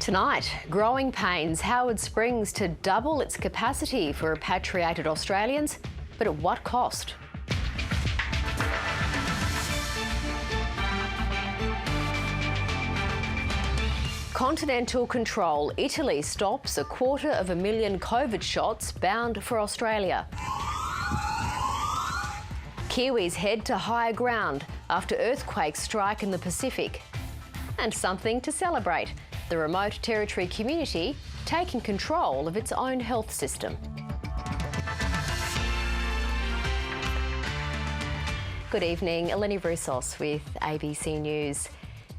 Tonight, growing pains. Howard Springs to double its capacity for repatriated Australians, but at what cost? Continental control. Italy stops 250,000 COVID shots bound for Australia. Kiwis head to higher ground after earthquakes strike in the Pacific. And something to celebrate. The remote territory community taking control of its own health system. Good evening, Eleni Roussos with ABC News.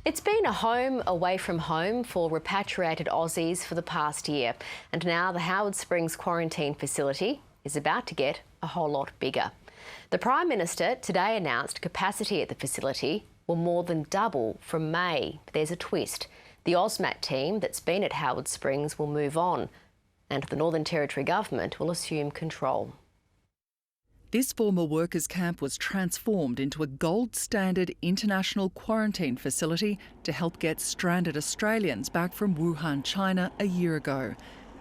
It's been a home away from home for repatriated Aussies for the past year, and now the Howard Springs quarantine facility is about to get a whole lot bigger. The Prime Minister today announced capacity at the facility will more than double from May. But there's a twist. The AUSMAT team that's been at Howard Springs will move on, and the Northern Territory Government will assume control. This former workers' camp was transformed into a gold standard international quarantine facility to help get stranded Australians back from Wuhan, China a year ago.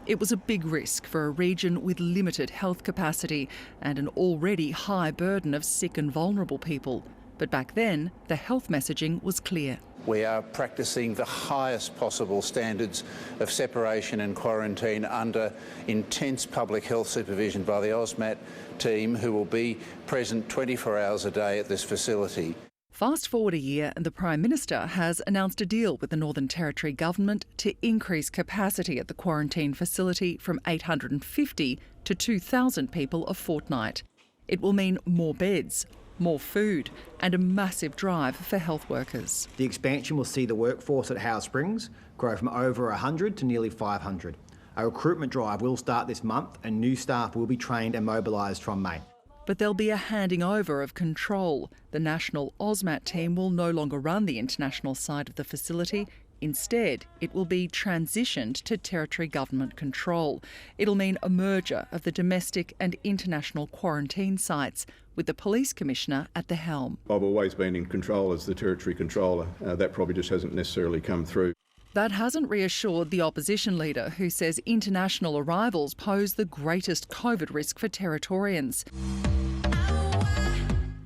It was a big risk for a region with limited health capacity and an already high burden of sick and vulnerable people. But back then, the health messaging was clear. We are practicing the highest possible standards of separation and quarantine under intense public health supervision by the AUSMAT team, who will be present 24 hours a day at this facility. Fast forward a year and the Prime Minister has announced a deal with the Northern Territory Government to increase capacity at the quarantine facility from 850 to 2,000 people a fortnight. It will mean more beds, more food and a massive drive for health workers. The expansion will see the workforce at Howard Springs grow from over 100 to nearly 500. A recruitment drive will start this month and new staff will be trained and mobilised from May. But there'll be a handing over of control. The national AUSMAT team will no longer run the international side of the facility. Instead, it will be transitioned to Territory Government control. It'll mean a merger of the domestic and international quarantine sites, with the Police Commissioner at the helm. I've always been in control as the Territory Controller. That probably just hasn't necessarily come through. That hasn't reassured the opposition leader, who says international arrivals pose the greatest COVID risk for Territorians.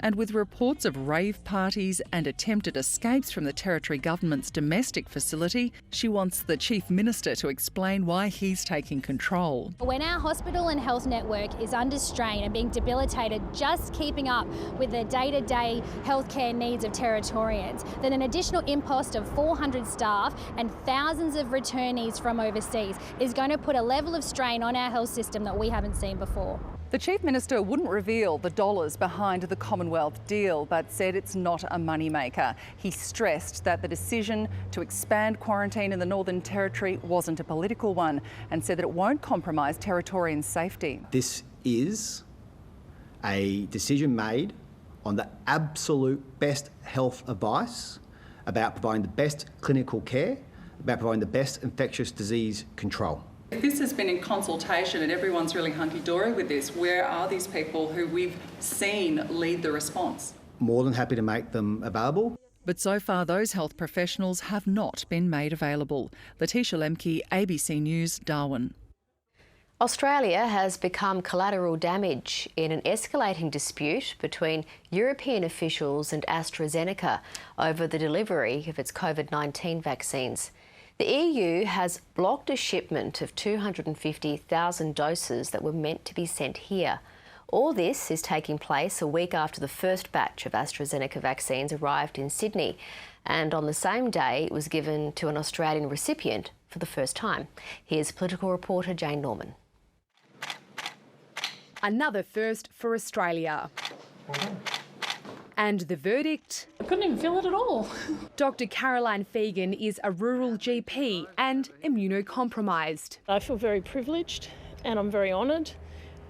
And with reports of rave parties and attempted escapes from the Territory Government's domestic facility, she wants the Chief Minister to explain why he's taking control. When our hospital and health network is under strain and being debilitated just keeping up with the day-to-day healthcare needs of Territorians, then an additional impost of 400 staff and thousands of returnees from overseas is going to put a level of strain on our health system that we haven't seen before. The Chief Minister wouldn't reveal the dollars behind the Commonwealth deal, but said it's not a moneymaker. He stressed that the decision to expand quarantine in the Northern Territory wasn't a political one and said that it won't compromise Territorian safety. This is a decision made on the absolute best health advice about providing the best clinical care, about providing the best infectious disease control. If this has been in consultation and everyone's really hunky-dory with this, where are these people who we've seen lead the response? More than happy to make them available. But so far those health professionals have not been made available. Letitia Lemke, ABC News, Darwin. Australia has become collateral damage in an escalating dispute between European officials and AstraZeneca over the delivery of its COVID-19 vaccines. The EU has blocked a shipment of 250,000 doses that were meant to be sent here. All this is taking place a week after the first batch of AstraZeneca vaccines arrived in Sydney, and on the same day it was given to an Australian recipient for the first time. Here's political reporter Jane Norman. Another first for Australia. And the verdict? I couldn't even feel it at all. Dr Caroline Fegan is a rural GP and immunocompromised. I feel very privileged and I'm very honoured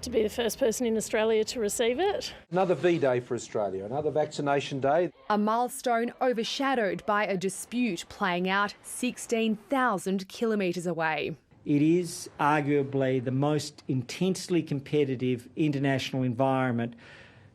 to be the first person in Australia to receive it. Another V-Day for Australia, another vaccination day. A milestone overshadowed by a dispute playing out 16,000 kilometres away. It is arguably the most intensely competitive international environment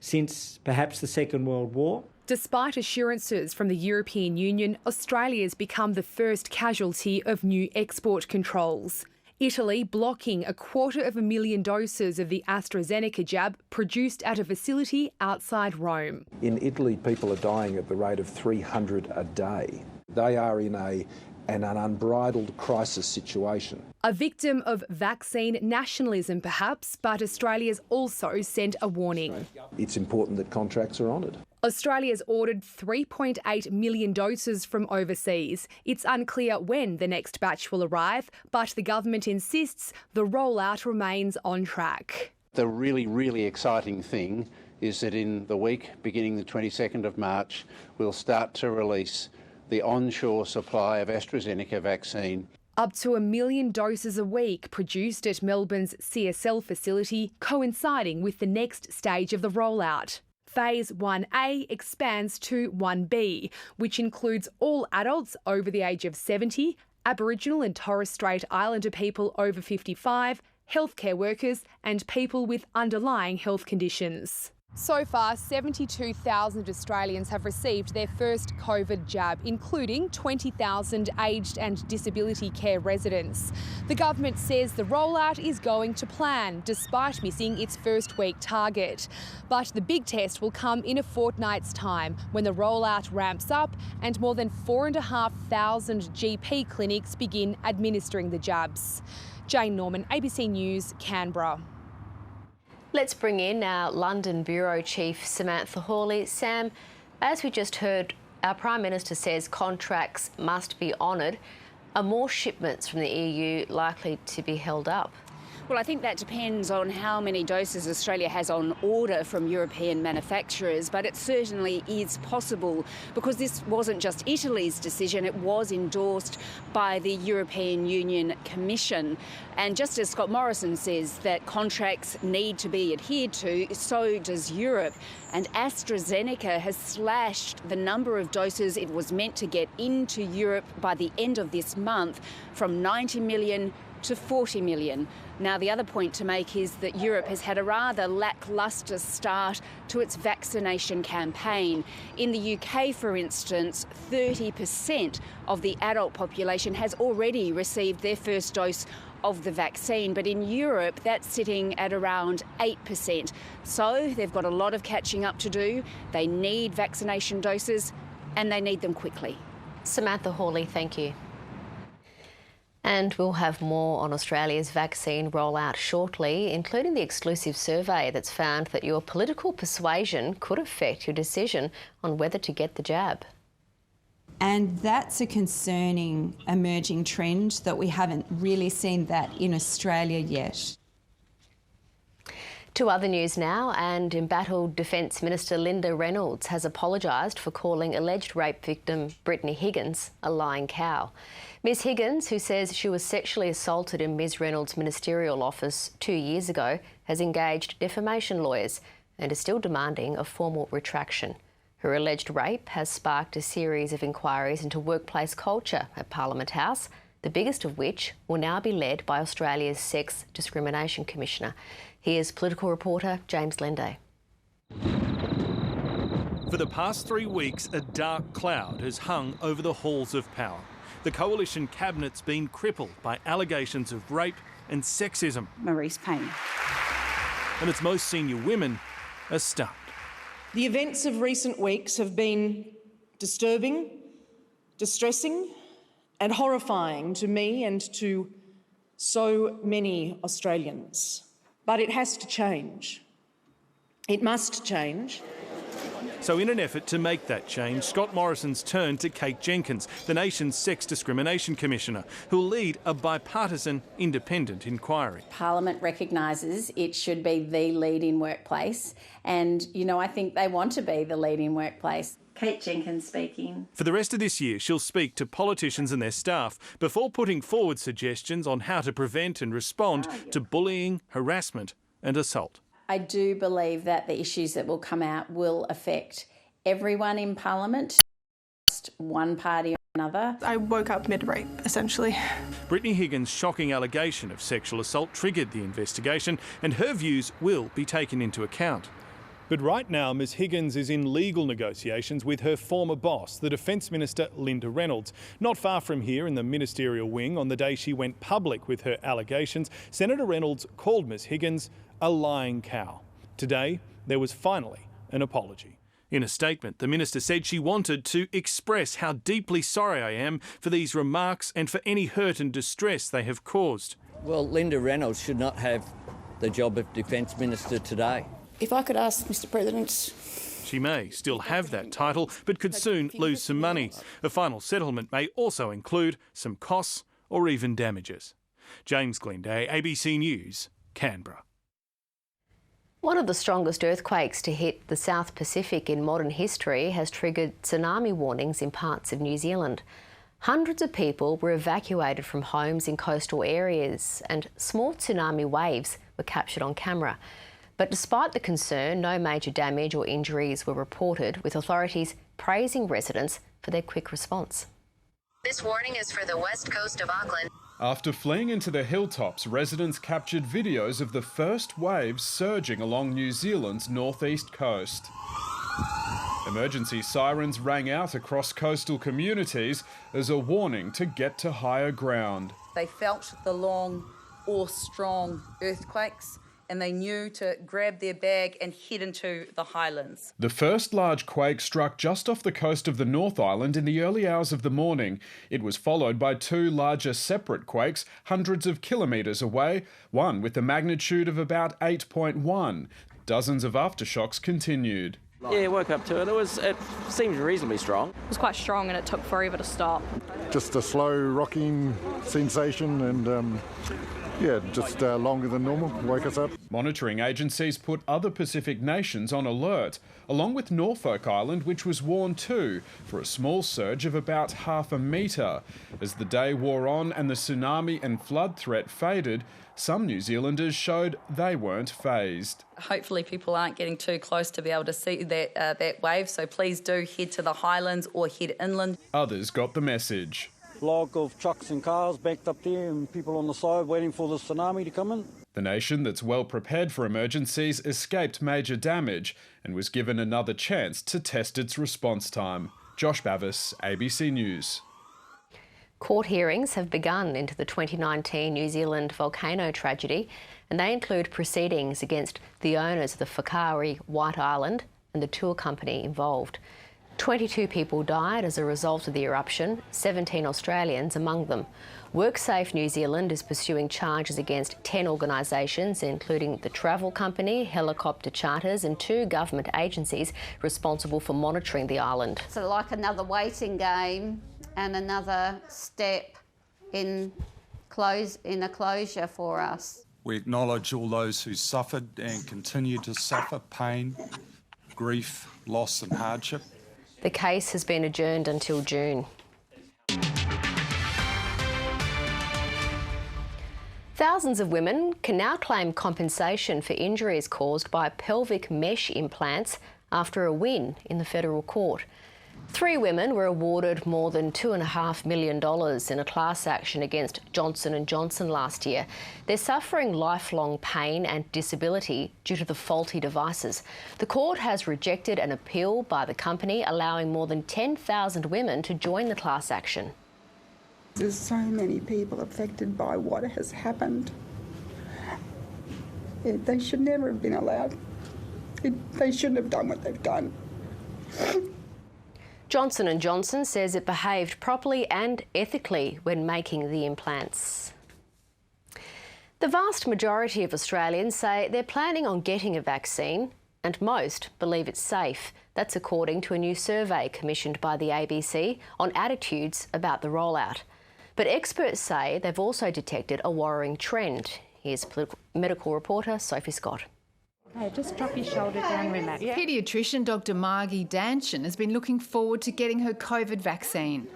since perhaps the Second World War. Despite assurances from the European Union, Australia's become the first casualty of new export controls. Italy blocking 250,000 doses of the AstraZeneca jab produced at a facility outside Rome. In Italy, people are dying at the rate of 300 a day. They are in an unbridled crisis situation. A victim of vaccine nationalism, perhaps, but Australia's also sent a warning. It's important that contracts are honoured. Australia's ordered 3.8 million doses from overseas. It's unclear when the next batch will arrive, but the government insists the rollout remains on track. The really exciting thing is that in the week beginning the 22nd of March, we'll start to release the onshore supply of AstraZeneca vaccine. Up to 1 million doses a week produced at Melbourne's CSL facility, coinciding with the next stage of the rollout. Phase 1A expands to 1B, which includes all adults over the age of 70, Aboriginal and Torres Strait Islander people over 55, healthcare workers and people with underlying health conditions. So far, 72,000 Australians have received their first COVID jab, including 20,000 aged and disability care residents. The government says the rollout is going to plan, despite missing its first week target. But the big test will come in a fortnight's time, when the rollout ramps up and more than 4,500 GP clinics begin administering the jabs. Jane Norman, ABC News, Canberra. Let's bring in our London Bureau Chief, Samantha Hawley. Sam, as we just heard, our Prime Minister says contracts must be honoured. Are more shipments from the EU likely to be held up? Well, I think that depends on how many doses Australia has on order from European manufacturers, but it certainly is possible because this wasn't just Italy's decision, it was endorsed by the European Union Commission. And just as Scott Morrison says that contracts need to be adhered to, so does Europe. And AstraZeneca has slashed the number of doses it was meant to get into Europe by the end of this month from 90 million to 40 million. Now, the other point to make is that Europe has had a rather lacklustre start to its vaccination campaign. In the UK, for instance, 30% of the adult population has already received their first dose of the vaccine, but in Europe that's sitting at around 8%. So they've got a lot of catching up to do. They need vaccination doses and they need them quickly. Samantha Hawley, thank you. And we'll have more on Australia's vaccine rollout shortly, including the exclusive survey that's found that your political persuasion could affect your decision on whether to get the jab. And that's a concerning emerging trend that we haven't really seen that in Australia yet. To other news now, and embattled Defence Minister Linda Reynolds has apologised for calling alleged rape victim Brittany Higgins a lying cow. Ms Higgins, who says she was sexually assaulted in Ms Reynolds' ministerial office 2 years ago, has engaged defamation lawyers and is still demanding a formal retraction. Her alleged rape has sparked a series of inquiries into workplace culture at Parliament House, the biggest of which will now be led by Australia's Sex Discrimination Commissioner. Here's political reporter James Lenday. For the past 3 weeks, a dark cloud has hung over the halls of power. The coalition cabinet's been crippled by allegations of rape and sexism. Maurice Payne. And its most senior women are stunned. The events of recent weeks have been disturbing, distressing and horrifying to me and to so many Australians. But it has to change. It must change. So in an effort to make that change, Scott Morrison's turned to Kate Jenkins, the nation's Sex Discrimination Commissioner, who'll lead a bipartisan independent inquiry. Parliament recognises it should be the leading workplace and, I think they want to be the leading workplace. Kate Jenkins speaking. For the rest of this year, she'll speak to politicians and their staff before putting forward suggestions on how to prevent and respond to bullying, harassment and assault. I do believe that the issues that will come out will affect everyone in Parliament, just one party or another. I woke up mid-rape, essentially. Brittany Higgins' shocking allegation of sexual assault triggered the investigation and her views will be taken into account. But right now, Ms Higgins is in legal negotiations with her former boss, the Defence Minister Linda Reynolds. Not far from here in the ministerial wing, on the day she went public with her allegations, Senator Reynolds called Ms Higgins a lying cow. Today, there was finally an apology. In a statement, the minister said she wanted to express how deeply sorry I am for these remarks and for any hurt and distress they have caused. Well, Linda Reynolds should not have the job of Defence Minister today. If I could ask Mr President... She may still have that title, but could soon lose some money. A final settlement may also include some costs or even damages. James Glenday, ABC News, Canberra. One of the strongest earthquakes to hit the South Pacific in modern history has triggered tsunami warnings in parts of New Zealand. Hundreds of people were evacuated from homes in coastal areas and small tsunami waves were captured on camera. But despite the concern, no major damage or injuries were reported, with authorities praising residents for their quick response. This warning is for the west coast of Auckland. After fleeing into the hilltops, residents captured videos of the first waves surging along New Zealand's northeast coast. Emergency sirens rang out across coastal communities as a warning to get to higher ground. They felt the long or strong earthquakes, and they knew to grab their bag and head into the highlands. The first large quake struck just off the coast of the North Island in the early hours of the morning. It was followed by two larger separate quakes hundreds of kilometres away, one with a magnitude of about 8.1. Dozens of aftershocks continued. Yeah, woke up to it. It seemed reasonably strong. It was quite strong and it took forever to stop. Just a slow rocking sensation and just longer than normal, woke us up. Monitoring agencies put other Pacific nations on alert, along with Norfolk Island, which was warned too, for a small surge of about half a metre. As the day wore on and the tsunami and flood threat faded, some New Zealanders showed they weren't fazed. Hopefully people aren't getting too close to be able to see that wave, so please do head to the highlands or head inland. Others got the message. Log of trucks and cars backed up there and people on the side waiting for the tsunami to come in. The nation that's well prepared for emergencies escaped major damage and was given another chance to test its response time. Josh Bavis, ABC News. Court hearings have begun into the 2019 New Zealand volcano tragedy, and they include proceedings against the owners of the Whakaari White Island and the tour company involved. 22 people died as a result of the eruption, 17 Australians among them. WorkSafe New Zealand is pursuing charges against 10 organisations, including the travel company, helicopter charters and 2 government agencies responsible for monitoring the island. So like another waiting game and another step in a closure for us. We acknowledge all those who suffered and continue to suffer pain, grief, loss and hardship. The case has been adjourned until June. Thousands of women can now claim compensation for injuries caused by pelvic mesh implants after a win in the federal court. 3 women were awarded more than $2.5 million in a class action against Johnson & Johnson last year. They're suffering lifelong pain and disability due to the faulty devices. The court has rejected an appeal by the company, allowing more than 10,000 women to join the class action. There's so many people affected by what has happened. They should never have been allowed. They shouldn't have done what they've done. Johnson & Johnson says it behaved properly and ethically when making the implants. The vast majority of Australians say they're planning on getting a vaccine, and most believe it's safe. That's according to a new survey commissioned by the ABC on attitudes about the rollout. But experts say they've also detected a worrying trend. Here's medical reporter Sophie Scott. Hey, just drop your shoulder down, relax. Yeah. Paediatrician Dr Margie Danchin has been looking forward to getting her COVID vaccine.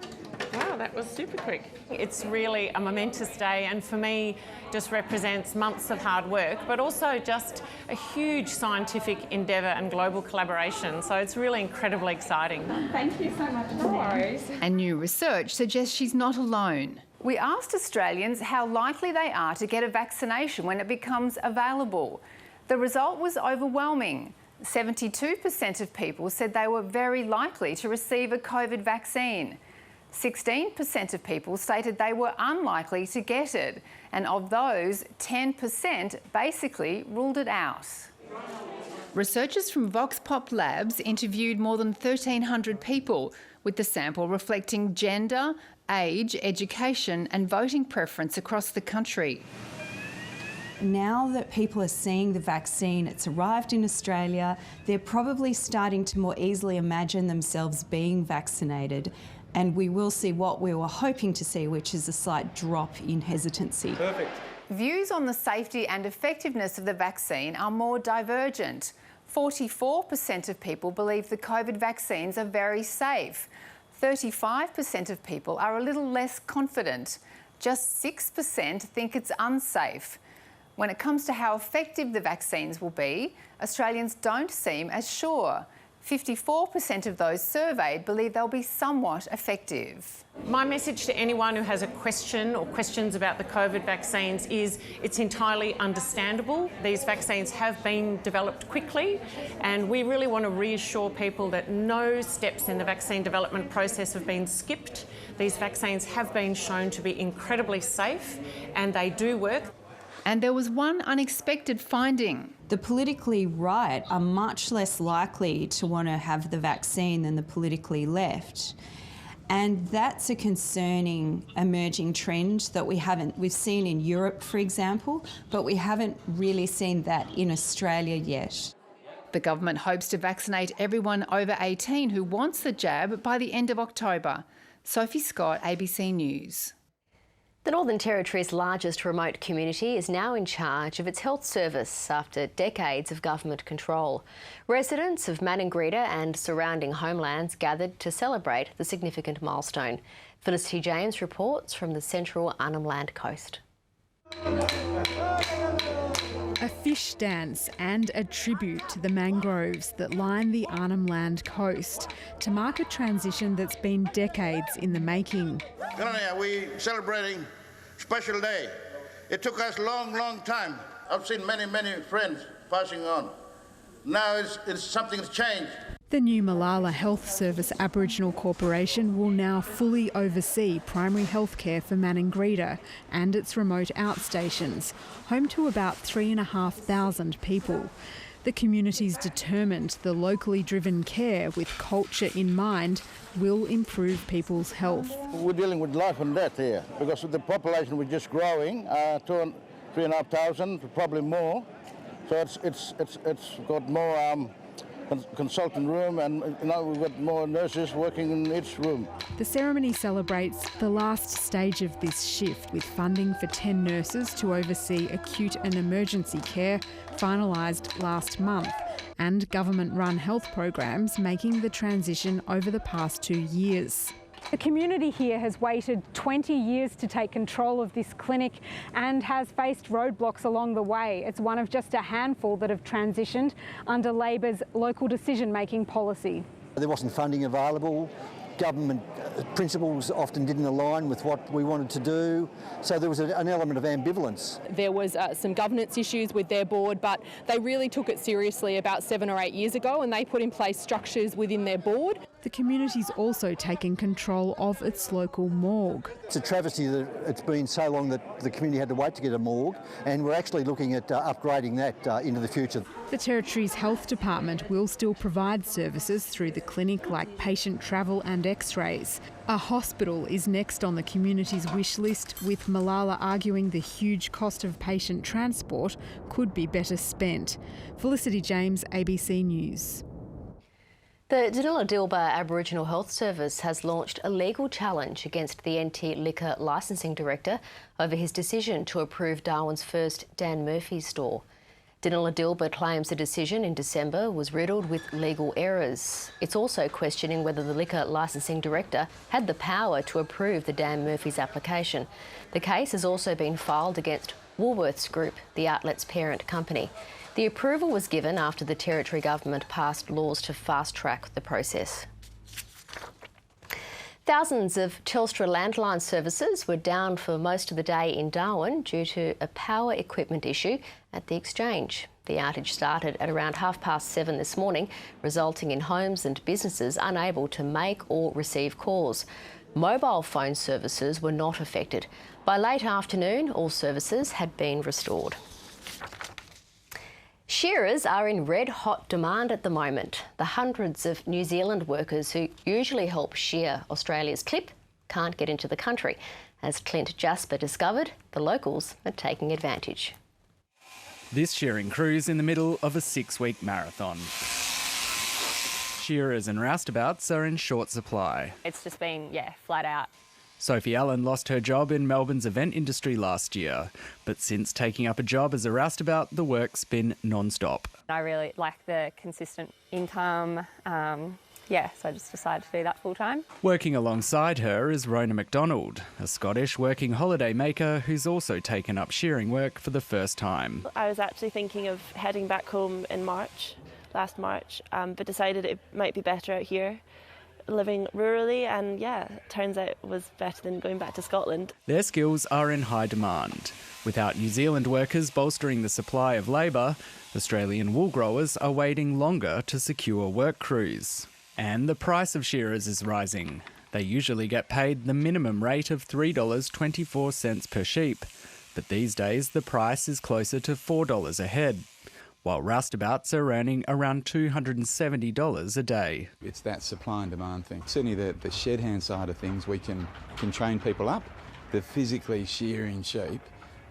Wow, that was super quick. It's really a momentous day, and for me just represents months of hard work, but also just a huge scientific endeavour and global collaboration. So it's really incredibly exciting. Thank you so much. No worries. And new research suggests she's not alone. We asked Australians how likely they are to get a vaccination when it becomes available. The result was overwhelming. 72% of people said they were very likely to receive a COVID vaccine. 16% of people stated they were unlikely to get it, and of those, 10% basically ruled it out. Researchers from Vox Pop Labs interviewed more than 1,300 people, with the sample reflecting gender, age, education and voting preference across the country. Now that people are seeing the vaccine, it's arrived in Australia, they're probably starting to more easily imagine themselves being vaccinated, and we will see what we were hoping to see, which is a slight drop in hesitancy. Perfect. Views on the safety and effectiveness of the vaccine are more divergent. 44% of people believe the COVID vaccines are very safe. 35% of people are a little less confident. Just 6% think it's unsafe. When it comes to how effective the vaccines will be, Australians don't seem as sure. 54% of those surveyed believe they'll be somewhat effective. My message to anyone who has a question or questions about the COVID vaccines is it's entirely understandable. These vaccines have been developed quickly, and we really want to reassure people that no steps in the vaccine development process have been skipped. These vaccines have been shown to be incredibly safe, and they do work. And there was one unexpected finding. The politically right are much less likely to want to have the vaccine than the politically left. And that's a concerning emerging trend that we've seen in Europe, for example, but we haven't really seen that in Australia yet. The government hopes to vaccinate everyone over 18 who wants the jab by the end of October. Sophie Scott, ABC News. The Northern Territory's largest remote community is now in charge of its health service after decades of government control. Residents of Maningrida and surrounding homelands gathered to celebrate the significant milestone. Felicity James reports from the central Arnhem Land coast. A fish dance and a tribute to the mangroves that line the Arnhem Land coast to mark a transition that's been decades in the making. We're celebrating a special day. It took us a long time. I've seen many friends passing on. Now it's something that's changed. The new Malala Health Service Aboriginal Corporation will now fully oversee primary health care for Maningrida and its remote outstations, home to about 3,500 people. The community's determined the locally driven care with culture in mind will improve people's health. We're dealing with life and death here because the population is just growing, 3,500, probably more. So it's got more consultant room, and now we've got more nurses working in each room. The ceremony celebrates the last stage of this shift, with funding for 10 nurses to oversee acute and emergency care finalised last month, and government-run health programs making the transition over the past 2 years. The community here has waited 20 years to take control of this clinic and has faced roadblocks along the way. It's one of just a handful that have transitioned under Labor's local decision-making policy. There wasn't funding available. Government principles often didn't align with what we wanted to do, so there was an element of ambivalence. There was some governance issues with their board, but they really took it seriously about 7 or 8 years ago, and they put in place structures within their board. The community's also taken control of its local morgue. It's a travesty that it's been so long that the community had to wait to get a morgue, and we're actually looking at upgrading that into the future. The Territory's Health Department will still provide services through the clinic, like patient travel and x-rays. A hospital is next on the community's wish list, with Malala arguing the huge cost of patient transport could be better spent. Felicity James, ABC News. The Danila-Dilba Aboriginal Health Service has launched a legal challenge against the NT Liquor Licensing Director over his decision to approve Darwin's first Dan Murphy's store. Danila-Dilba claims the decision in December was riddled with legal errors. It's also questioning whether the Liquor Licensing Director had the power to approve the Dan Murphy's application. The case has also been filed against Woolworths Group, the outlet's parent company. The approval was given after the Territory Government passed laws to fast-track the process. Thousands of Telstra landline services were down for most of the day in Darwin due to a power equipment issue at the exchange. The outage started at around 7:30 this morning, resulting in homes and businesses unable to make or receive calls. Mobile phone services were not affected. By late afternoon, all services had been restored. Shearers are in red-hot demand at the moment. The hundreds of New Zealand workers who usually help shear Australia's clip can't get into the country. As Clint Jasper discovered, the locals are taking advantage. This shearing crew's in the middle of a 6-week marathon. Shearers and roustabouts are in short supply. It's just been, flat out. Sophie Allen lost her job in Melbourne's event industry last year, but since taking up a job as a roustabout, the work's been non-stop. I really like the consistent income, so I just decided to do that full time. Working alongside her is Rona McDonald, a Scottish working holiday maker who's also taken up shearing work for the first time. I was actually thinking of heading back home in last March, but decided it might be better out here, living rurally, and turns out it was better than going back to Scotland. Their skills are in high demand. Without New Zealand workers bolstering the supply of labour, Australian wool growers are waiting longer to secure work crews. And the price of shearers is rising. They usually get paid the minimum rate of $3.24 per sheep, but these days the price is closer to $4 a head, while roustabouts are earning around $270 a day. It's that supply and demand thing. Certainly the shed hand side of things, we can train people up. The physically shearing sheep,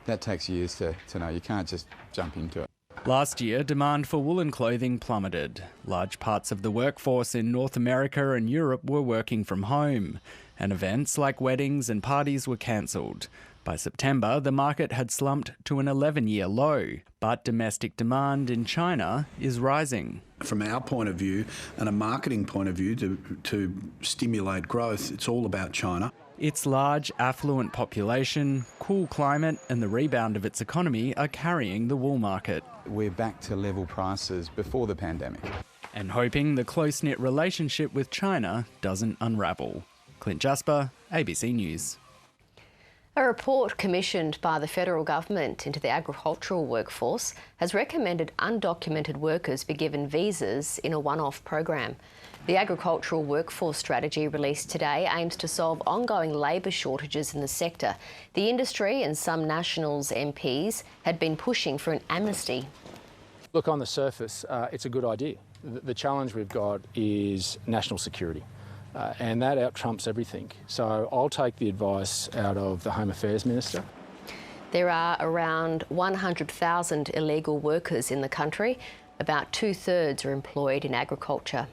that takes years to know. You can't just jump into it. Last year, demand for woolen clothing plummeted. Large parts of the workforce in North America and Europe were working from home, and events like weddings and parties were cancelled. By September, the market had slumped to an 11-year low, but domestic demand in China is rising. From our point of view and a marketing point of view to stimulate growth, it's all about China. Its large, affluent population, cool climate and the rebound of its economy are carrying the wool market. We're back to level prices before the pandemic. And hoping the close-knit relationship with China doesn't unravel. Clint Jasper, ABC News. A report commissioned by the federal government into the agricultural workforce has recommended undocumented workers be given visas in a one-off program. The agricultural workforce strategy released today aims to solve ongoing labour shortages in the sector. The industry and some Nationals MPs had been pushing for an amnesty. Look, on the surface, it's a good idea. The challenge we've got is national security. And that out-trumps everything. So I'll take the advice out of the Home Affairs Minister. There are around 100,000 illegal workers in the country. About 2/3 are employed in agriculture.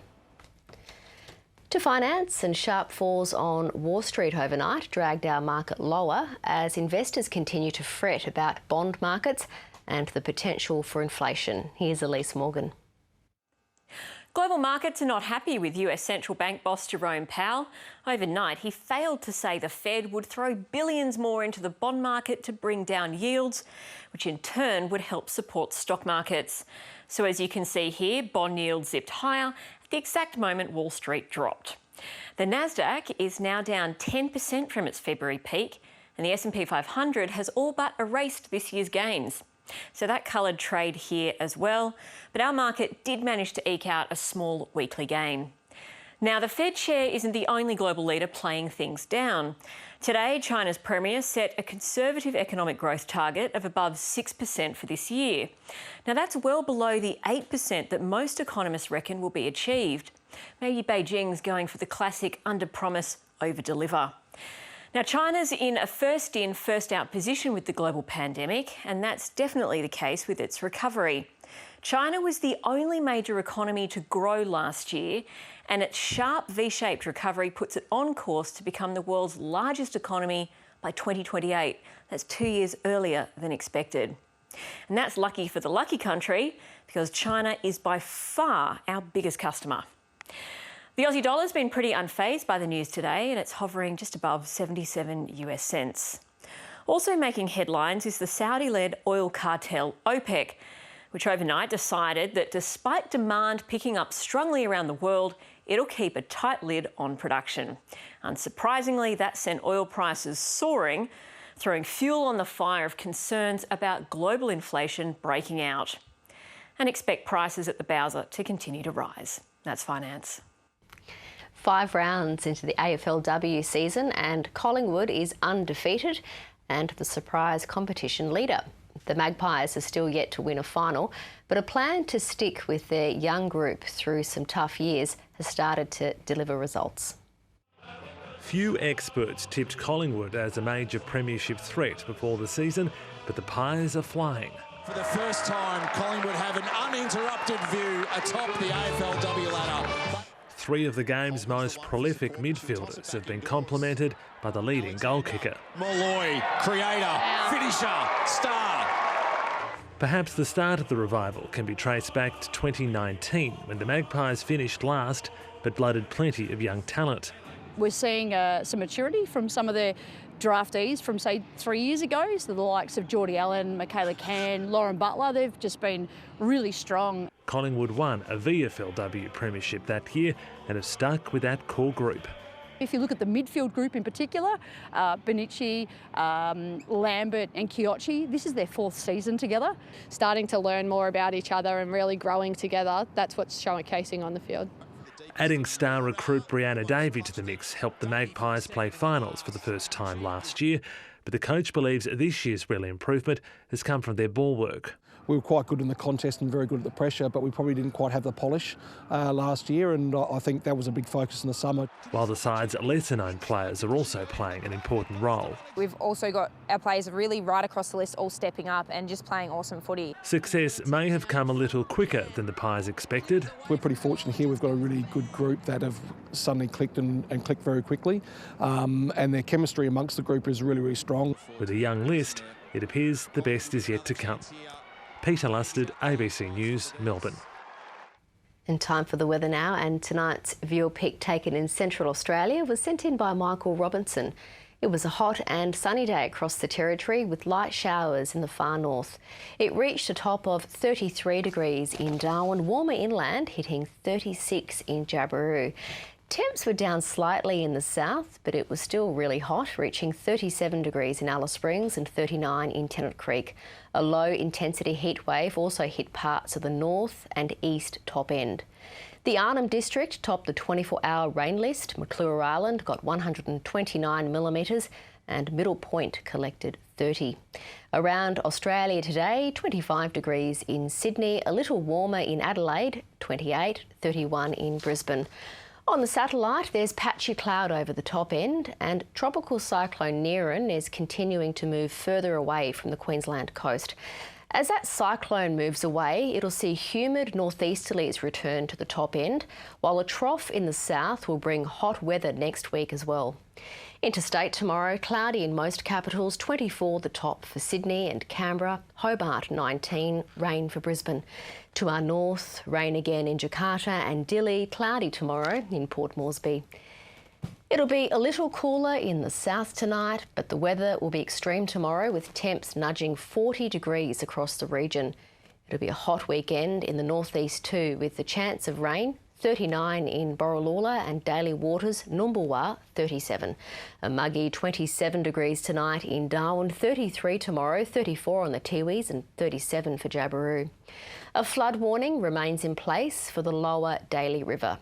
To finance, and sharp falls on Wall Street overnight dragged our market lower as investors continue to fret about bond markets and the potential for inflation. Here's Elise Morgan. Global markets are not happy with US central bank boss Jerome Powell. Overnight, he failed to say the Fed would throw billions more into the bond market to bring down yields, which in turn would help support stock markets. So as you can see here, bond yields zipped higher at the exact moment Wall Street dropped. The Nasdaq is now down 10% from its February peak, and the S&P 500 has all but erased this year's gains. So that coloured trade here as well, but our market did manage to eke out a small weekly gain. Now, the Fed chair isn't the only global leader playing things down. Today, China's premier set a conservative economic growth target of above 6% for this year. Now, that's well below the 8% that most economists reckon will be achieved. Maybe Beijing's going for the classic under-promise, over-deliver. Now, China's in a first-in, first-out position with the global pandemic, and that's definitely the case with its recovery. China was the only major economy to grow last year, and its sharp V-shaped recovery puts it on course to become the world's largest economy by 2028. That's 2 years earlier than expected. And that's lucky for the lucky country, because China is by far our biggest customer. The Aussie dollar's been pretty unfazed by the news today, and it's hovering just above 77 US cents. Also making headlines is the Saudi-led oil cartel OPEC, which overnight decided that despite demand picking up strongly around the world, it'll keep a tight lid on production. Unsurprisingly, that sent oil prices soaring, throwing fuel on the fire of concerns about global inflation breaking out. and expect prices at the Bowser to continue to rise. That's finance. 5 rounds into the AFLW season and Collingwood is undefeated and the surprise competition leader. The Magpies are still yet to win a final, but a plan to stick with their young group through some tough years has started to deliver results. Few experts tipped Collingwood as a major premiership threat before the season, but the Pies are flying. For the first time, Collingwood have an uninterrupted view atop the AFLW ladder. 3 of the game's most prolific midfielders have been complemented by the leading goal kicker. Molloy, creator, finisher, star. Perhaps the start of the revival can be traced back to 2019 when the Magpies finished last but blooded plenty of young talent. We're seeing some maturity from some of the draftees from, say, 3 years ago. So the likes of Geordie Allen, Michaela Cann, Lauren Butler, they've just been really strong. Collingwood won a VFLW premiership that year and have stuck with that core group. If you look at the midfield group in particular, Benici, Lambert and Chiocci, this is their 4th season together. Starting to learn more about each other and really growing together, that's what's showcasing on the field. Adding star recruit Brianna Davey to the mix helped the Magpies play finals for the first time last year, but the coach believes this year's real improvement has come from their ball work. We were quite good in the contest and very good at the pressure, but we probably didn't quite have the polish last year, and I think that was a big focus in the summer. While the side's lesser-known players are also playing an important role. We've also got our players really right across the list, all stepping up and just playing awesome footy. Success may have come a little quicker than the Pies expected. We're pretty fortunate here. We've got a really good group that have suddenly clicked and clicked very quickly, and their chemistry amongst the group is really, really strong. With a young list, it appears the best is yet to come. Peter Lusted, ABC News, Melbourne. And time for the weather now, and tonight's viewer pick taken in Central Australia was sent in by Michael Robinson. It was a hot and sunny day across the territory with light showers in the far north. It reached a top of 33 degrees in Darwin, warmer inland, hitting 36 in Jabiru. Temps were down slightly in the south, but it was still really hot, reaching 37 degrees in Alice Springs and 39 in Tennant Creek. A low-intensity heat wave also hit parts of the north and east top end. The Arnhem District topped the 24-hour rain list. McClure Island got 129 millimetres and Middle Point collected 30. Around Australia today, 25 degrees in Sydney, a little warmer in Adelaide, 28, 31 in Brisbane. On the satellite, there's patchy cloud over the top end and tropical cyclone Niran is continuing to move further away from the Queensland coast. As that cyclone moves away, it'll see humid northeasterlies return to the top end, while a trough in the south will bring hot weather next week as well. Interstate tomorrow, cloudy in most capitals, 24 the top for Sydney and Canberra, Hobart 19, rain for Brisbane. To our north, rain again in Jakarta and Dili, cloudy tomorrow in Port Moresby. It'll be a little cooler in the south tonight, but the weather will be extreme tomorrow with temps nudging 40 degrees across the region. It'll be a hot weekend in the northeast too, with the chance of rain, 39 in Borroloola and Daly Waters, Numbulwar 37. A muggy 27 degrees tonight in Darwin, 33 tomorrow, 34 on the Tiwis and 37 for Jabiru. A flood warning remains in place for the lower Daly River.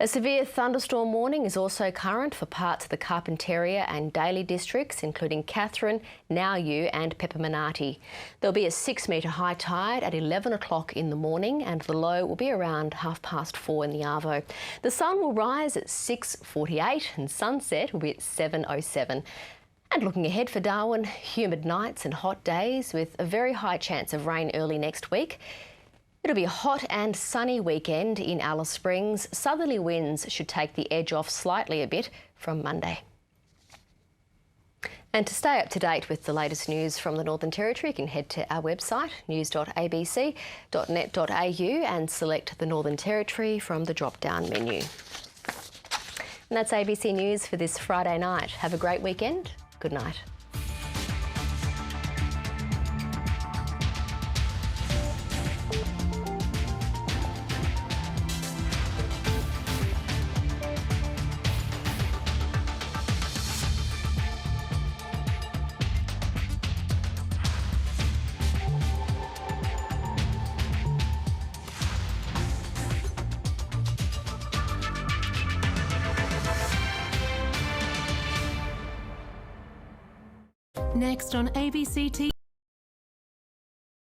A severe thunderstorm warning is also current for parts of the Carpentaria and Daly districts, including Katherine, Nauyu and Pepperminati. There'll be a 6-metre high tide at 11 o'clock in the morning and the low will be around 4:30 in the Arvo. The sun will rise at 6:48 and sunset will be at 7:07. And looking ahead for Darwin, humid nights and hot days with a very high chance of rain early next week. It'll be a hot and sunny weekend in Alice Springs. Southerly winds should take the edge off slightly a bit from Monday. And to stay up to date with the latest news from the Northern Territory, you can head to our website, news.abc.net.au and select the Northern Territory from the drop-down menu. And that's ABC News for this Friday night. Have a great weekend. Good night. Next on ABC TV.